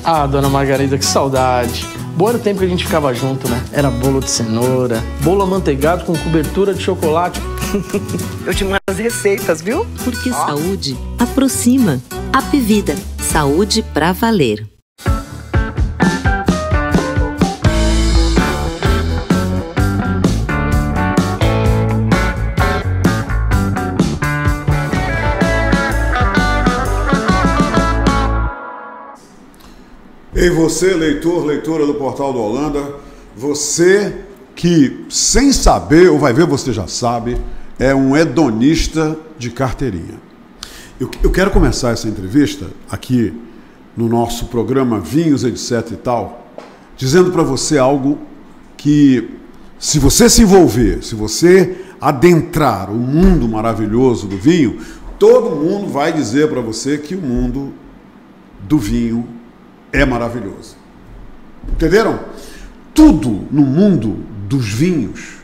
Ah, dona Margarida, que saudade. Bom era o tempo que a gente ficava junto, né? Era bolo de cenoura, bolo amanteigado com cobertura de chocolate. Eu tinha umas receitas, viu? Porque saúde aproxima. Apvida, saúde pra valer. E você, leitor, leitora do Portal do Holanda, você que, sem saber, ou vai ver, você já sabe, é um hedonista de carteirinha. Eu quero começar essa entrevista aqui no nosso programa Vinhos, etc e tal, dizendo para você algo que, se você se envolver, se você adentrar o mundo maravilhoso do vinho, todo mundo vai dizer para você que o mundo do vinho é maravilhoso. Entenderam? Tudo no mundo dos vinhos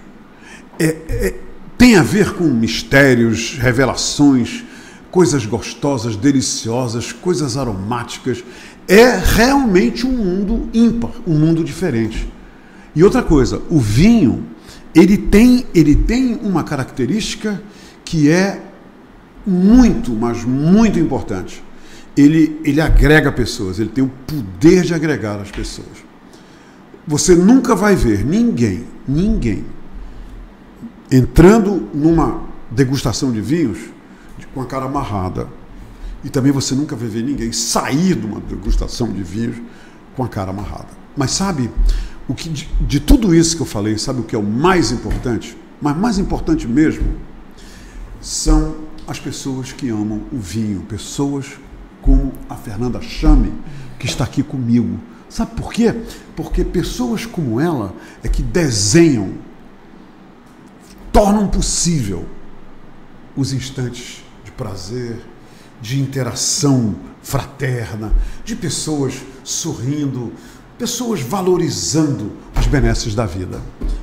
tem a ver com mistérios, revelações, coisas gostosas, deliciosas, coisas aromáticas. É realmente um mundo ímpar, um mundo diferente. E outra coisa, o vinho, ele tem uma característica que é muito, mas muito importante. Ele agrega pessoas, ele tem o poder de agregar as pessoas. Você nunca vai ver ninguém entrando numa degustação de vinhos com a cara amarrada. E também você nunca vai ver ninguém sair de uma degustação de vinhos com a cara amarrada. Mas sabe, o que de tudo isso que eu falei, sabe o que é o mais importante? Mas mais importante mesmo, são as pessoas que amam o vinho, pessoas como a Fernanda Chame, que está aqui comigo. Sabe por quê? Porque pessoas como ela é que desenham, tornam possível os instantes de prazer, de interação fraterna, de pessoas sorrindo, pessoas valorizando as benesses da vida.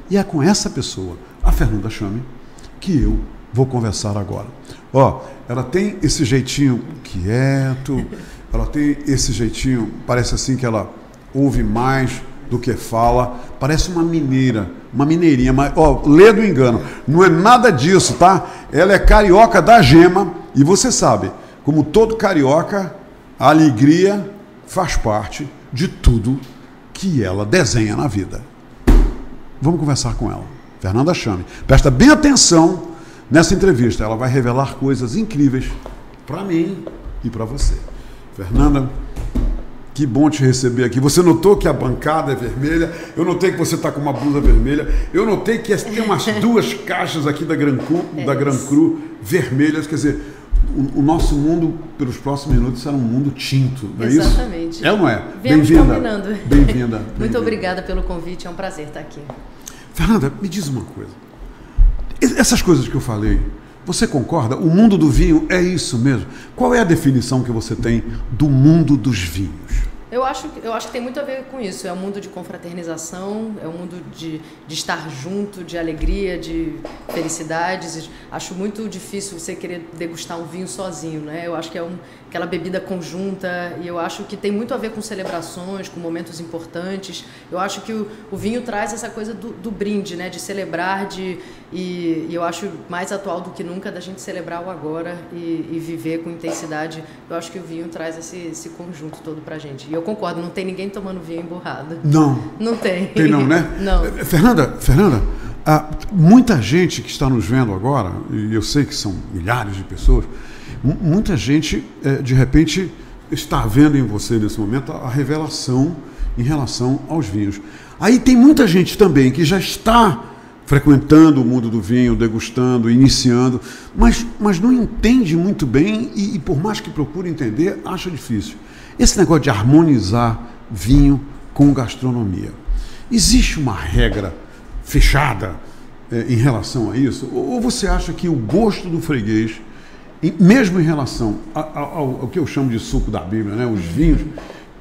E é com essa pessoa, a Fernanda Chame, que eu vou conversar agora. Ela tem esse jeitinho quieto, ela tem esse jeitinho, parece assim que ela ouve mais do que fala, parece uma mineirinha, mas, lê do engano, não é nada disso, tá? Ela é carioca da gema, e você sabe, como todo carioca, a alegria faz parte de tudo que ela desenha na vida. Vamos conversar com ela, Fernanda Chame. Presta bem atenção nessa entrevista, ela vai revelar coisas incríveis para mim e para você. Fernanda, que bom te receber aqui. Você notou que a bancada é vermelha, eu notei que você está com uma blusa vermelha, eu notei que tem umas duas caixas aqui da Gran Cru vermelhas, quer dizer, o nosso mundo, pelos próximos minutos, será um mundo tinto, não é isso? Exatamente. É ou não é? Bem-vinda. Combinando. Bem-vinda. Muito obrigada pelo convite, é um prazer estar aqui. Fernanda, me diz uma coisa. Essas coisas que eu falei, você concorda? O mundo do vinho é isso mesmo? Qual é a definição que você tem do mundo dos vinhos? Eu acho que tem muito a ver com isso. É um mundo de confraternização, é um mundo de estar junto, de alegria, de felicidades. Acho muito difícil você querer degustar um vinho sozinho, né? Eu acho que é aquela bebida conjunta, e eu acho que tem muito a ver com celebrações, com momentos importantes. Eu acho que o vinho traz essa coisa do brinde, né? De celebrar, e eu acho mais atual do que nunca da gente celebrar o agora e viver com intensidade. Eu acho que o vinho traz esse conjunto todo pra gente. E eu concordo, não tem ninguém tomando vinho emburrado. Não. Não tem. Tem não, né? Não. Fernanda, muita gente que está nos vendo agora, e eu sei que são milhares de pessoas, muita gente, de repente, está vendo em você, nesse momento, a revelação em relação aos vinhos. Aí tem muita gente também que já está frequentando o mundo do vinho, degustando, iniciando, mas não entende muito bem e por mais que procure entender, acha difícil. Esse negócio de harmonizar vinho com gastronomia. Existe uma regra fechada em relação a isso? Ou você acha que o gosto do freguês, mesmo em relação ao que eu chamo de suco da Bíblia, né, os vinhos,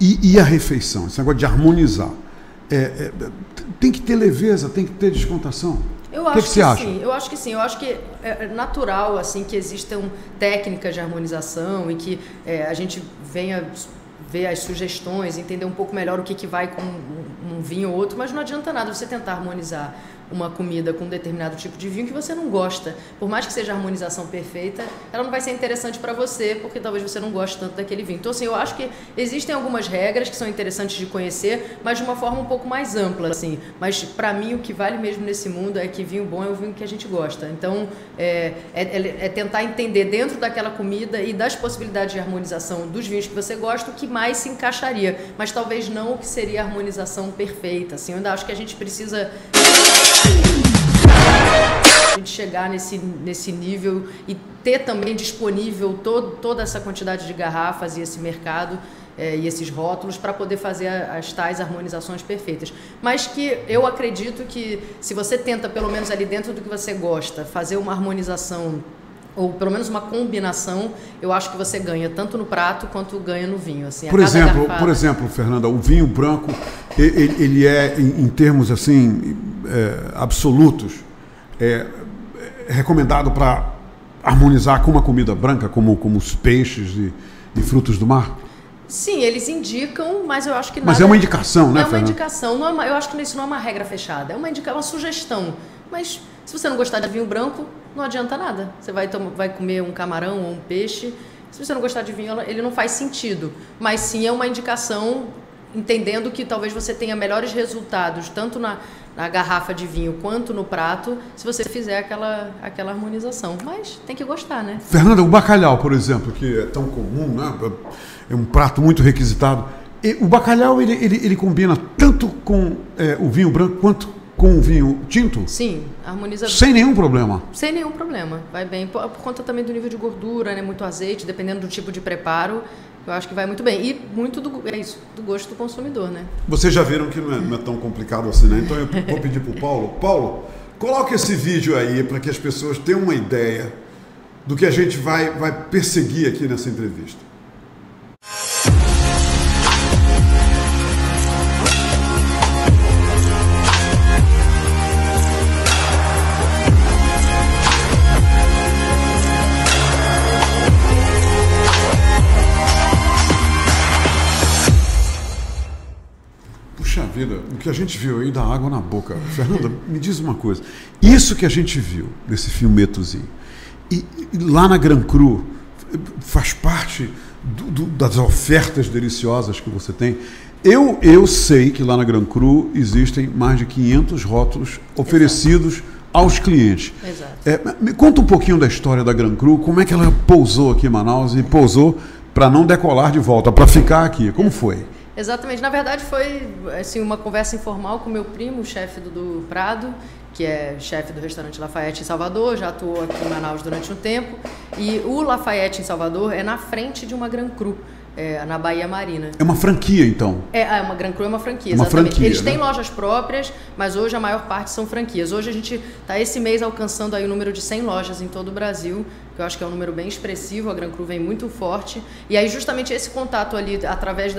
e a refeição, esse negócio de harmonizar, tem que ter leveza, tem que ter descontração? Eu acho que você acha? Sim, eu acho que sim. Eu acho que é natural assim, que existam técnicas de harmonização e que a gente venha ver as sugestões, entender um pouco melhor o que vai com um vinho ou outro, mas não adianta nada você tentar harmonizar uma comida com um determinado tipo de vinho que você não gosta. Por mais que seja a harmonização perfeita, ela não vai ser interessante para você, porque talvez você não goste tanto daquele vinho. Então, assim, eu acho que existem algumas regras que são interessantes de conhecer, mas de uma forma um pouco mais ampla, assim. Mas, para mim, o que vale mesmo nesse mundo é que vinho bom é o vinho que a gente gosta. Então, é tentar entender dentro daquela comida e das possibilidades de harmonização dos vinhos que você gosta, o que mais se encaixaria, mas talvez não o que seria a harmonização perfeita, assim. Eu ainda acho que a gente precisa chegar nesse nível e ter também disponível toda essa quantidade de garrafas e esse mercado e esses rótulos para poder fazer as tais harmonizações perfeitas. Mas que eu acredito que se você tenta, pelo menos ali dentro do que você gosta, fazer uma harmonização ou pelo menos uma combinação, eu acho que você ganha tanto no prato quanto ganha no vinho. Assim, por exemplo, Fernanda, o vinho branco, ele é, em termos assim absolutos, recomendado para harmonizar com uma comida branca, como os peixes e frutos do mar? Sim, eles indicam, mas eu acho que nada... Mas é uma indicação, né, Fernanda? É uma Fernanda? indicação, eu acho que isso não é uma regra fechada, é uma sugestão. Mas se você não gostar de vinho branco, não adianta nada. Você vai comer um camarão ou um peixe, se você não gostar de vinho, ele não faz sentido. Mas sim é uma indicação, entendendo que talvez você tenha melhores resultados, tanto na garrafa de vinho quanto no prato, se você fizer aquela harmonização. Mas tem que gostar, né? Fernanda, o bacalhau, por exemplo, que é tão comum, né? É um prato muito requisitado. O bacalhau, ele combina tanto com o vinho branco quanto com o vinho tinto? Sim, harmoniza. Sem nenhum problema? Sem nenhum problema. Vai bem. Por conta também do nível de gordura, né? Muito azeite, dependendo do tipo de preparo. Eu acho que vai muito bem. E muito do gosto do consumidor, né? Vocês já viram que não é tão complicado assim, né? Então eu vou pedir para o Paulo. Paulo, coloca esse vídeo aí para que as pessoas tenham uma ideia do que a gente vai perseguir aqui nessa entrevista. Vida, o que a gente viu aí dá água na boca. Fernanda, me diz uma coisa. Isso que a gente viu nesse filmetozinho, e lá na Gran Cru, faz parte das ofertas deliciosas que você tem. Eu sei que lá na Gran Cru existem mais de 500 rótulos oferecidos aos clientes. Exato. Me conta um pouquinho da história da Gran Cru, como é que ela pousou aqui em Manaus e pousou para não decolar de volta, para ficar aqui. Como foi? Exatamente. Na verdade, foi assim, uma conversa informal com meu primo, o chefe do Prado, que é chefe do restaurante Lafayette em Salvador, já atuou aqui em Manaus durante um tempo. E o Lafayette em Salvador é na frente de uma Gran Cru, na Baía Marina. É uma franquia, então? Uma Gran Cru é uma franquia, uma exatamente. Franquia, eles têm né? lojas próprias, mas hoje a maior parte são franquias. Hoje a gente está esse mês alcançando aí o número de 100 lojas em todo o Brasil, que eu acho que é um número bem expressivo, a Gran Cru vem muito forte. E aí justamente esse contato ali, através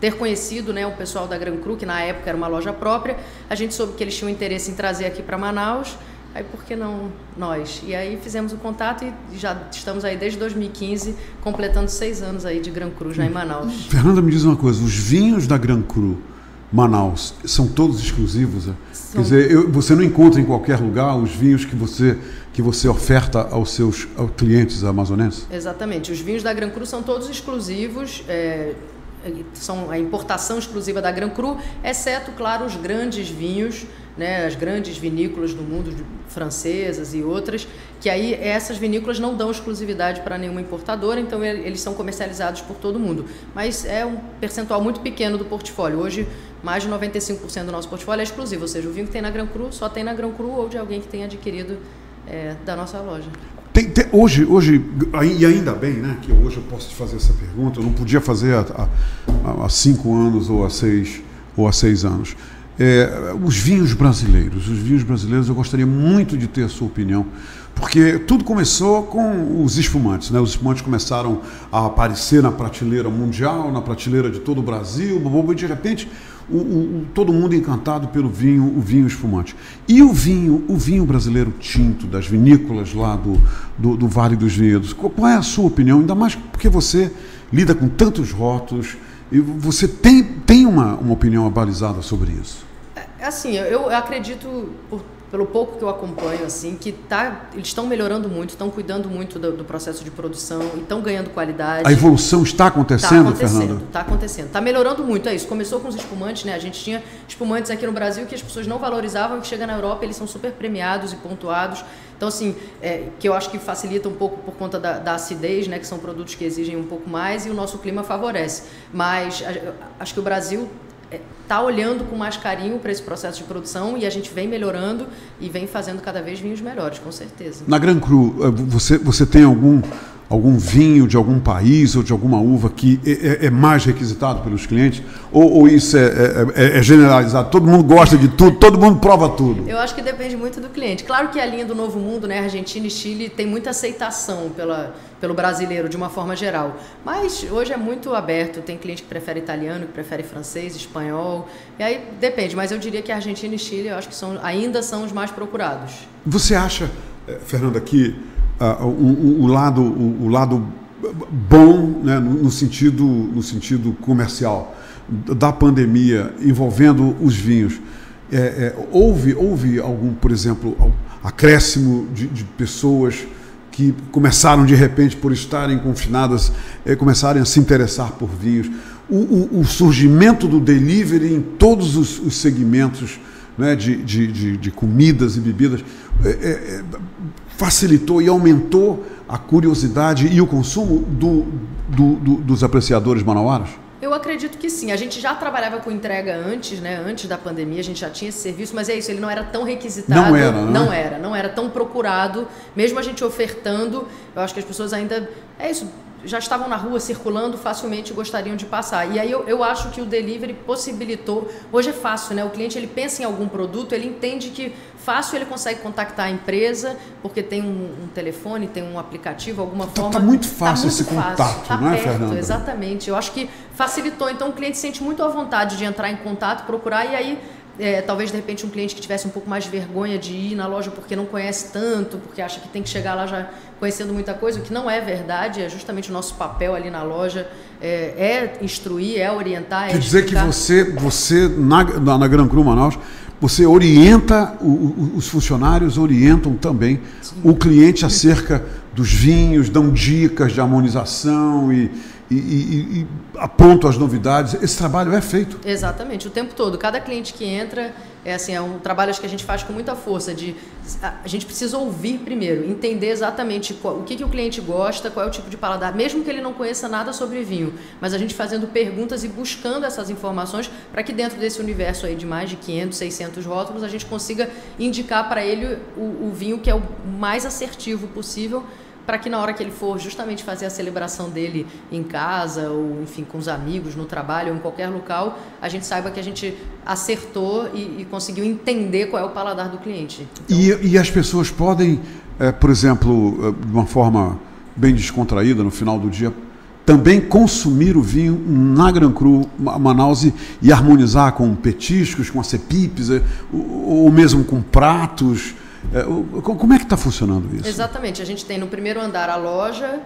ter conhecido, né, o pessoal da Gran Cru, que na época era uma loja própria, a gente soube que eles tinham interesse em trazer aqui para Manaus, aí por que não nós? E aí fizemos o contato e já estamos aí desde 2015, completando 6 anos aí de Gran Cru já em Manaus. Fernanda, me diz uma coisa, os vinhos da Gran Cru Manaus são todos exclusivos? Quer dizer, você não encontra em qualquer lugar os vinhos que você oferta aos clientes amazonenses? Exatamente, os vinhos da Gran Cru são todos exclusivos, são a importação exclusiva da Gran Cru, exceto, claro, os grandes vinhos, né, as grandes vinícolas do mundo, francesas e outras, que aí essas vinícolas não dão exclusividade para nenhuma importadora, então eles são comercializados por todo mundo. Mas é um percentual muito pequeno do portfólio. Hoje, mais de 95% do nosso portfólio é exclusivo, ou seja, o vinho que tem na Gran Cru só tem na Gran Cru ou de alguém que tenha adquirido da nossa loja. Hoje, e ainda bem, né, que hoje eu posso te fazer essa pergunta, eu não podia fazer há 5 anos ou há 6 anos. Os vinhos brasileiros, eu gostaria muito de ter a sua opinião, porque tudo começou com os espumantes, né? Os espumantes começaram a aparecer na prateleira mundial, na prateleira de todo o Brasil, e de repente todo mundo encantado pelo vinho, o vinho espumante. E o vinho brasileiro tinto, das vinícolas lá do Vale dos Vinhedos, qual é a sua opinião? Ainda mais porque você lida com tantos rótulos, E você tem uma opinião abalizada sobre isso? Assim, eu acredito, pelo pouco que eu acompanho, assim, que eles estão melhorando muito, estão cuidando muito do processo de produção e estão ganhando qualidade. A evolução está acontecendo, Fernanda? Está acontecendo. Está melhorando muito, é isso. Começou com os espumantes, né? A gente tinha espumantes aqui no Brasil que as pessoas não valorizavam, que chega na Europa eles são super premiados e pontuados. Então, assim, que eu acho que facilita um pouco por conta da acidez, né? Que são produtos que exigem um pouco mais e o nosso clima favorece. Mas acho que o Brasil está olhando com mais carinho para esse processo de produção e a gente vem melhorando e vem fazendo cada vez vinhos melhores, com certeza. Na Gran Cru, você tem algum vinho de algum país ou de alguma uva que é mais requisitado pelos clientes? Ou isso é generalizado? Todo mundo gosta de tudo, todo mundo prova tudo? Eu acho que depende muito do cliente. Claro que a linha do Novo Mundo, né, Argentina e Chile, tem muita aceitação pelo brasileiro de uma forma geral. Mas hoje é muito aberto, tem cliente que prefere italiano, que prefere francês, espanhol, e aí depende, mas eu diria que a Argentina e Chile eu acho que ainda são os mais procurados. Você acha, Fernanda, que o lado bom, né, no sentido comercial da pandemia envolvendo os vinhos, houve algum, por exemplo, acréscimo de pessoas que começaram de repente, por estarem confinadas, começarem a se interessar por vinhos? O surgimento do delivery em todos os segmentos, né, de comidas e bebidas facilitou e aumentou a curiosidade e o consumo dos apreciadores manauaras? Eu acredito que sim. A gente já trabalhava com entrega antes, né? Antes da pandemia, a gente já tinha esse serviço, mas é isso, ele não era tão requisitado. Não era, né? Não era tão procurado. Mesmo a gente ofertando, eu acho que as pessoas ainda... É isso, já estavam na rua circulando, facilmente gostariam de passar. E aí eu acho que o delivery possibilitou... Hoje é fácil, né? O cliente, ele pensa em algum produto, ele entende que fácil ele consegue contactar a empresa, porque tem um telefone, tem um aplicativo, alguma forma... Está muito fácil esse contato, tá não é, perto, Fernanda? Exatamente. Eu acho que facilitou. Então o cliente sente muito à vontade de entrar em contato, procurar, e aí... talvez de repente um cliente que tivesse um pouco mais de vergonha de ir na loja porque não conhece tanto, porque acha que tem que chegar lá já conhecendo muita coisa, o que não é verdade, é justamente o nosso papel ali na loja, instruir, orientar, Quer dizer que você na Gran Cru Manaus, você orienta, os funcionários orientam também o cliente acerca dos vinhos, dão dicas de harmonização e apontam as novidades. Esse trabalho é feito. Exatamente, o tempo todo. Cada cliente que entra, é um trabalho que a gente faz com muita força. A gente precisa ouvir primeiro, entender exatamente o que o cliente gosta, qual é o tipo de paladar, mesmo que ele não conheça nada sobre vinho, mas a gente fazendo perguntas e buscando essas informações para que dentro desse universo aí de mais de 500, 600 rótulos, a gente consiga indicar para ele o vinho que é o mais assertivo possível, para que na hora que ele for justamente fazer a celebração dele em casa, ou enfim, com os amigos, no trabalho, ou em qualquer local, a gente saiba que a gente acertou e conseguiu entender qual é o paladar do cliente. Então... E as pessoas podem, por exemplo, de uma forma bem descontraída, no final do dia, também consumir o vinho na Gran Cru Manaus e harmonizar com petiscos, com acepipes, ou mesmo com pratos. Como é que está funcionando isso? Exatamente, a gente tem no primeiro andar a loja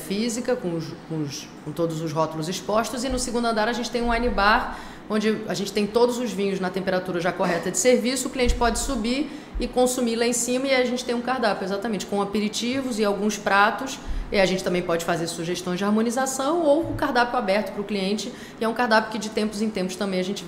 física com todos os rótulos expostos, e no segundo andar a gente tem um wine bar onde a gente tem todos os vinhos na temperatura já correta de serviço, o cliente pode subir e consumir lá em cima, e a gente tem um cardápio exatamente com aperitivos e alguns pratos, e a gente também pode fazer sugestões de harmonização ou o cardápio aberto para o cliente, e é um cardápio que de tempos em tempos também a gente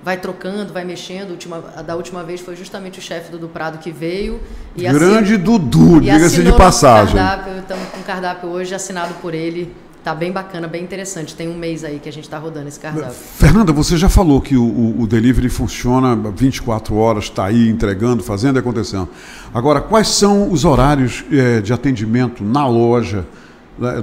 vai trocando, vai mexendo. Da última vez foi justamente o chefe Dudu Prado que veio. E grande Dudu, diga-se de passagem. Estamos com um cardápio hoje assinado por ele. Tá bem bacana, bem interessante. Tem um mês aí que a gente está rodando esse cardápio. Fernanda, você já falou que o delivery funciona 24 horas, está aí entregando, fazendo e acontecendo. Agora, quais são os horários de atendimento na loja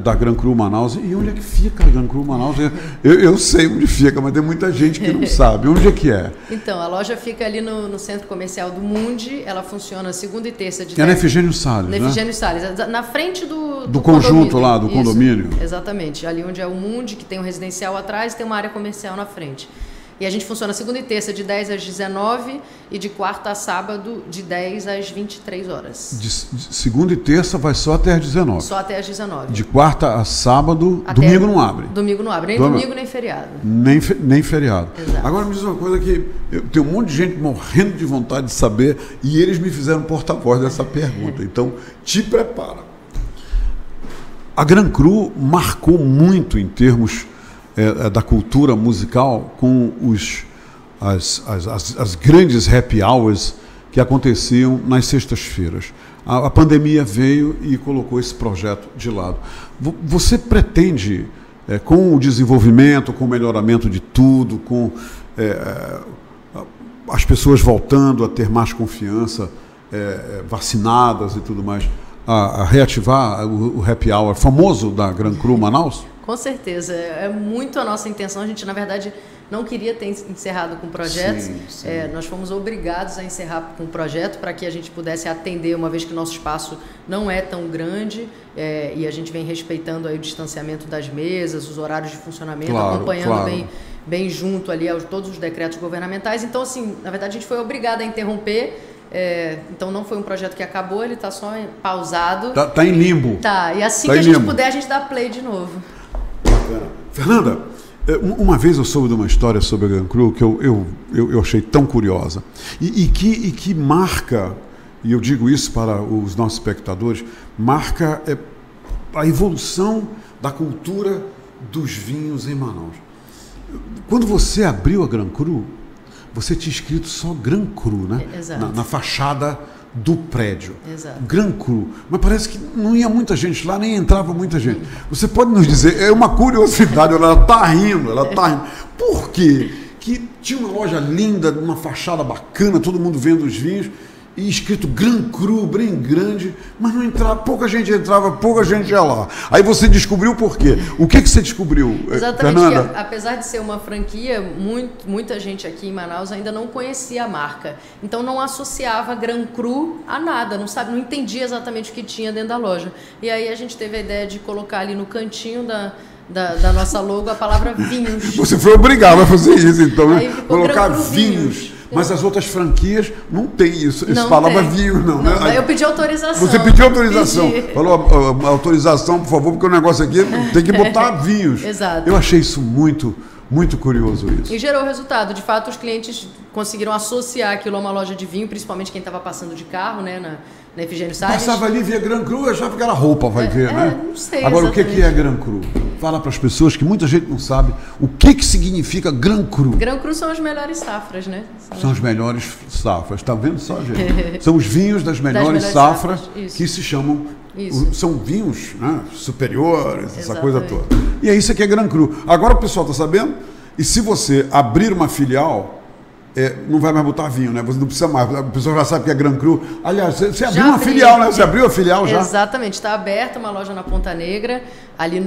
da Gran Cru Manaus? E onde é que fica a Gran Cru Manaus? Eu sei onde fica, mas tem muita gente que não sabe. Onde é que é? Então, a loja fica ali no centro comercial do Mundi. Ela funciona segunda e terça de 10. É na Efigênio Salles, né? Na Efigênio Salles, na frente do conjunto condomínio. lá, do condomínio. Exatamente, ali onde é o Mundi, que tem um residencial atrás e tem uma área comercial na frente. E a gente funciona segunda e terça de 10 às 19 e de quarta a sábado de 10 às 23 horas. De segunda e terça vai só até às 19. Só até às 19. De quarta a sábado, Até domingo não abre. Domingo não abre, nem domingo nem feriado. Nem feriado. Exato. Agora me diz uma coisa que eu tenho um monte de gente morrendo de vontade de saber e eles me fizeram porta-voz dessa pergunta. Então, te prepara. A Gran Cru marcou muito em termos da cultura musical com as grandes happy hours que aconteciam nas sextas-feiras. A pandemia veio e colocou esse projeto de lado. Você pretende, com o desenvolvimento, com o melhoramento de tudo, com as pessoas voltando a ter mais confiança, vacinadas e tudo mais, a reativar o happy hour famoso da Gran Cru Manaus? Com certeza, é muito a nossa intenção. A gente, na verdade, não queria ter encerrado com o projeto. Sim. Nós fomos obrigados a encerrar com o projeto para que a gente pudesse atender, uma vez que o nosso espaço não é tão grande e a gente vem respeitando aí o distanciamento das mesas, os horários de funcionamento, acompanhando bem junto ali todos os decretos governamentais. Então, assim, na verdade, a gente foi obrigado a interromper. Então não foi um projeto que acabou, ele está só pausado. Tá em limbo. Tá, e assim que a gente puder, a gente dá play de novo. Bacana. Fernanda, uma vez eu soube de uma história sobre a Gran Cru que eu achei tão curiosa e que marca, e eu digo isso para os nossos espectadores, marca a evolução da cultura dos vinhos em Manaus. Quando você abriu a Gran Cru, você tinha escrito só Gran Cru, né? Exato. Na fachada do prédio. Exato. Gran Cru. Mas parece que não ia muita gente lá, nem entrava muita gente. Você pode nos dizer, é uma curiosidade, ela está rindo. Por quê? Que tinha uma loja linda, uma fachada bacana, todo mundo vendo os vinhos, e escrito Gran Cru, bem grande, mas não entrava, pouca gente entrava, pouca gente ia lá. Aí você descobriu por quê? O que você descobriu, Exatamente, Fernanda? Apesar de ser uma franquia, muita gente aqui em Manaus ainda não conhecia a marca. Então não associava Gran Cru a nada, não entendia exatamente o que tinha dentro da loja. E aí a gente teve a ideia de colocar ali no cantinho da nossa logo a palavra vinhos. Você foi obrigado a fazer isso, então, né? Colocar Gran Cru vinhos. Mas as outras franquias não tem isso. Essa Não palavra tem. vinho, não, né? Eu pedi autorização. Você pediu autorização. Pedi. Falou, autorização, por favor, porque o negócio aqui tem que botar vinhos. Exato. Eu achei isso muito curioso isso. E gerou resultado. De fato, os clientes conseguiram associar aquilo a uma loja de vinho, principalmente quem estava passando de carro, né, na Efigênio Salles. Passava ali, via Gran Cru, eu achava que era roupa, vai ver, né? Não sei. Agora, exatamente. o que é Gran Cru? Fala para as pessoas que muita gente não sabe o que significa Gran Cru. Gran Cru são as melhores safras, né? São as melhores safras. Está vendo só, gente? São os vinhos das melhores safras que se chamam. São vinhos, né, superiores, essa coisa toda. E é isso que é Gran Cru. Agora o pessoal está sabendo? E se você abrir uma filial, não vai mais botar vinho, né? Você não precisa mais. A pessoa já sabe que é Gran Cru. Aliás, você abriu uma filial, né? Você abriu a filial já? Exatamente. Está aberta uma loja na Ponta Negra, ali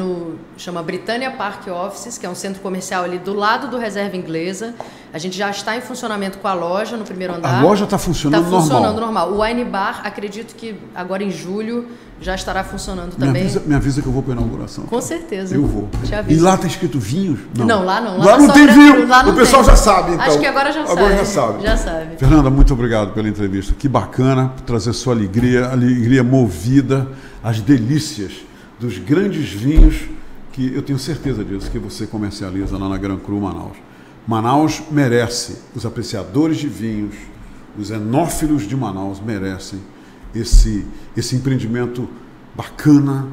chama Britannia Park Offices, que é um centro comercial ali do lado do Reserva Inglesa. A gente já está em funcionamento com a loja no primeiro andar. A loja está funcionando normal? Está funcionando normal. O Wine Bar, acredito que agora em julho já estará funcionando também. Me avisa que eu vou para a inauguração. Com certeza. Eu vou. Te aviso. E lá está escrito vinhos? Não, lá não. Lá não tem vinho. Lá não o pessoal tem. já sabe, então. Acho que agora já sabe. Agora já sabe. Já sabe. Fernanda, muito obrigado pela entrevista. Que bacana trazer sua alegria movida, as delícias dos grandes vinhos que eu tenho certeza disso, que você comercializa lá na Gran Cru Manaus. Manaus merece, os apreciadores de vinhos, os enófilos de Manaus merecem esse empreendimento bacana,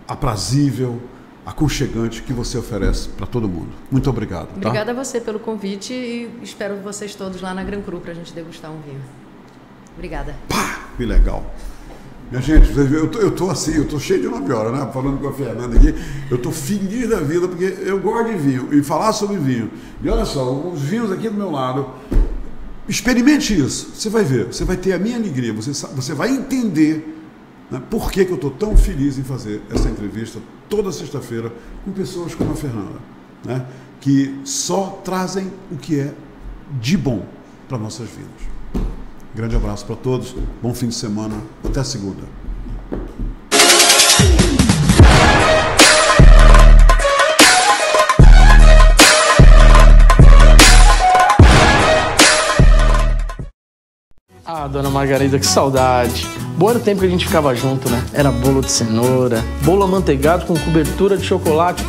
aprazível, aconchegante que você oferece para todo mundo. Muito obrigado. Obrigada a você pelo convite e espero vocês todos lá na Gran Cru para a gente degustar um vinho. Obrigada. Pá, que legal. Minha gente, eu tô assim, eu tô cheio de 9 horas, né? Falando com a Fernanda aqui, eu tô feliz da vida porque eu gosto de vinho e falar sobre vinho. E olha só, os vinhos aqui do meu lado, experimente isso, você vai ver, você vai ter a minha alegria, você vai entender, né, por que eu tô tão feliz em fazer essa entrevista toda sexta-feira com pessoas como a Fernanda, né? Que só trazem o que é de bom para nossas vidas. Grande abraço para todos, bom fim de semana, até segunda. dona Margarida, que saudade. Bom era o tempo que a gente ficava junto, né? Era bolo de cenoura, bolo amanteigado com cobertura de chocolate.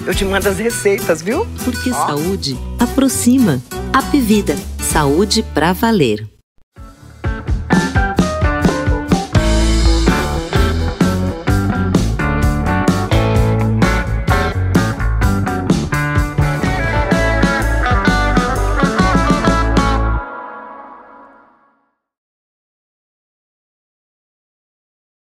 Eu te mando as receitas, viu? Porque saúde aproxima. Apivida, saúde pra valer.